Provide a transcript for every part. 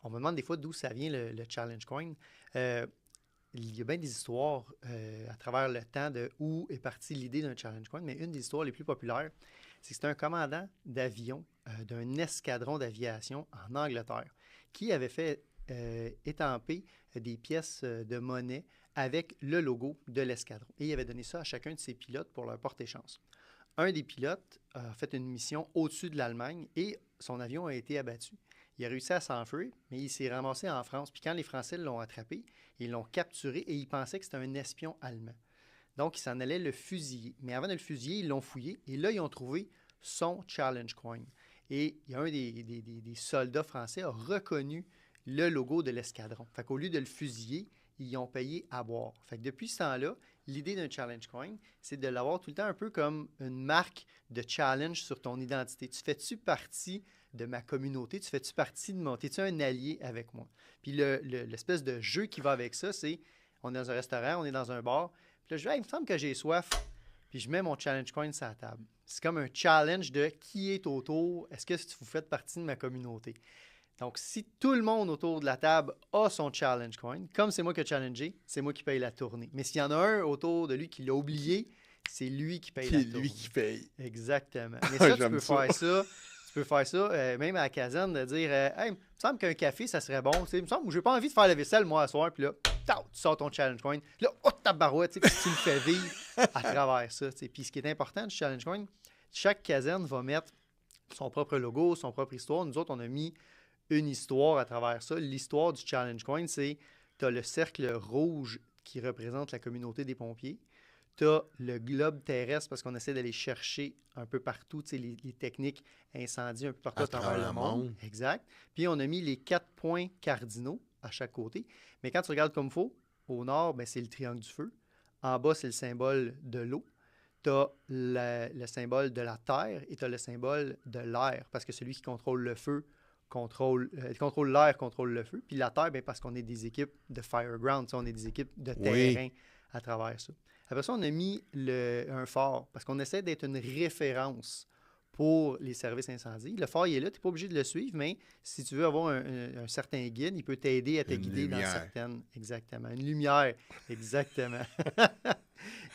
On me demande des fois d'où ça vient le Challenge Coin. Euh, il y a bien des histoires à travers le temps de où est partie l'idée d'un Challenge Coin, mais une des histoires les plus populaires, c'est que c'était un commandant d'avion d'un escadron d'aviation en Angleterre qui avait fait étamper des pièces de monnaie avec le logo de l'escadron. Et il avait donné ça à chacun de ses pilotes pour leur porter chance. Un des pilotes a fait une mission au-dessus de l'Allemagne et son avion a été abattu. Il a réussi à s'enfuir, mais il s'est ramassé en France. Puis quand les Français l'ont attrapé, ils l'ont capturé et ils pensaient que c'était un espion allemand. Donc, ils s'en allaient le fusiller. Mais avant de le fusiller, ils l'ont fouillé et là, ils ont trouvé son Challenge Coin. Et il y a un des soldats français a reconnu le logo de l'escadron. Fait qu'au lieu de le fusiller, ils ont payé à boire. Fait que depuis ce temps-là, l'idée d'un Challenge Coin, c'est de l'avoir tout le temps un peu comme une marque de challenge sur ton identité. Tu fais-tu partie de ma communauté? Tu fais-tu partie de mon... Es-tu un allié avec moi? Puis l'espèce de jeu qui va avec ça, c'est on est dans un restaurant, on est dans un bar, puis là, je dis, hey, il me semble que j'ai soif. Puis je mets mon challenge coin sur la table. C'est comme un challenge de qui est autour, est-ce que vous faites partie de ma communauté? Donc, si tout le monde autour de la table a son challenge coin, comme c'est moi qui ai challengé, c'est moi qui paye la tournée. Mais s'il y en a un autour de lui qui l'a oublié, c'est lui qui paye la tournée. C'est lui qui paye. Exactement. Mais ça, tu J'aime peux ça. faire ça. Tu peux faire ça, même à la caserne, de dire hey, il me semble qu'un café, ça serait bon. Il me semble que j'ai pas envie de faire la vaisselle, moi, à soir. Puis là, tu sors ton challenge coin. Là, oh, ta barouette, tu le fais vivre à travers ça. Puis ce qui est important du challenge coin, chaque caserne va mettre son propre logo, son propre histoire. Nous autres, on a mis une histoire à travers ça. L'histoire du challenge coin, c'est tu as le cercle rouge qui représente la communauté des pompiers. Tu as le globe terrestre parce qu'on essaie d'aller chercher un peu partout les techniques incendie un peu partout à travers le monde. Exact. Puis on a mis les 4 points cardinaux à chaque côté. Mais quand tu regardes comme il faut, au nord, ben, c'est le triangle du feu. En bas, c'est le symbole de l'eau. Tu as le symbole de la terre et tu as le symbole de l'air parce que celui qui contrôle le feu contrôle l'air, contrôle le feu. Puis la terre, bien, parce qu'on est des équipes de fireground, on est des équipes de terrain à travers ça. Après ça, on a mis un phare parce qu'on essaie d'être une référence pour les services incendies. Le phare, il est là, tu n'es pas obligé de le suivre, mais si tu veux avoir un certain guide, il peut t'aider à te guider dans certaines... Exactement. Une lumière, exactement.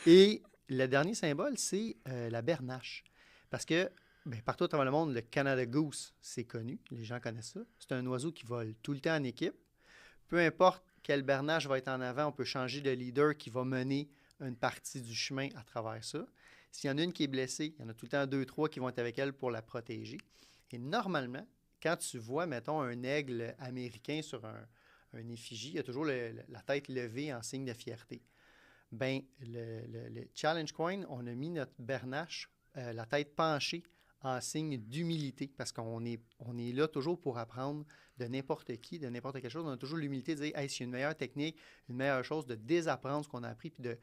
Et le dernier symbole, c'est la bernache. Parce que bien, partout à travers le monde, le Canada Goose, c'est connu. Les gens connaissent ça. C'est un oiseau qui vole tout le temps en équipe. Peu importe quel bernache va être en avant, on peut changer de leader qui va mener une partie du chemin à travers ça. S'il y en a une qui est blessée, il y en a tout le temps 2, 3 qui vont être avec elle pour la protéger. Et normalement, quand tu vois, mettons, un aigle américain sur un effigie, il y a toujours la tête levée en signe de fierté. Bien, le Challenge Coin, on a mis notre bernache, la tête penchée, en signe d'humilité, parce qu'on est là toujours pour apprendre de n'importe qui, de n'importe quelle chose. On a toujours l'humilité de dire, hey, s'il y a une meilleure technique, une meilleure chose, de désapprendre ce qu'on a appris, puis de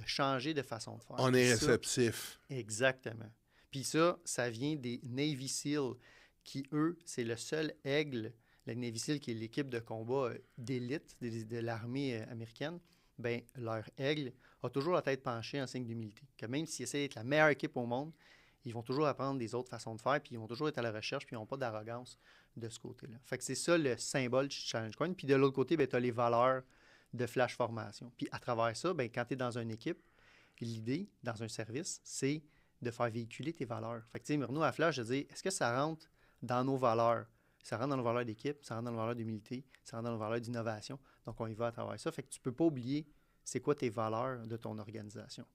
changer de façon de faire. On est réceptif. Exactement. Puis ça vient des Navy SEAL, qui, eux, c'est le seul aigle, la Navy SEAL, qui est l'équipe de combat d'élite de l'armée américaine, bien, leur aigle a toujours la tête penchée en signe d'humilité. Que même s'ils essaient d'être la meilleure équipe au monde, ils vont toujours apprendre des autres façons de faire, puis ils vont toujours être à la recherche, puis ils n'ont pas d'arrogance de ce côté-là. Fait que c'est ça le symbole du Challenge Coin. Puis de l'autre côté, tu as les valeurs de Flash Formation. Puis à travers ça, bien, quand tu es dans une équipe, l'idée, dans un service, c'est de faire véhiculer tes valeurs. Fait que, tu sais, nous, à Flash, je dis, est-ce que ça rentre dans nos valeurs? Ça rentre dans nos valeurs d'équipe, ça rentre dans nos valeurs d'humilité, ça rentre dans nos valeurs d'innovation. Donc, on y va à travers ça. Fait que tu ne peux pas oublier c'est quoi tes valeurs de ton organisation.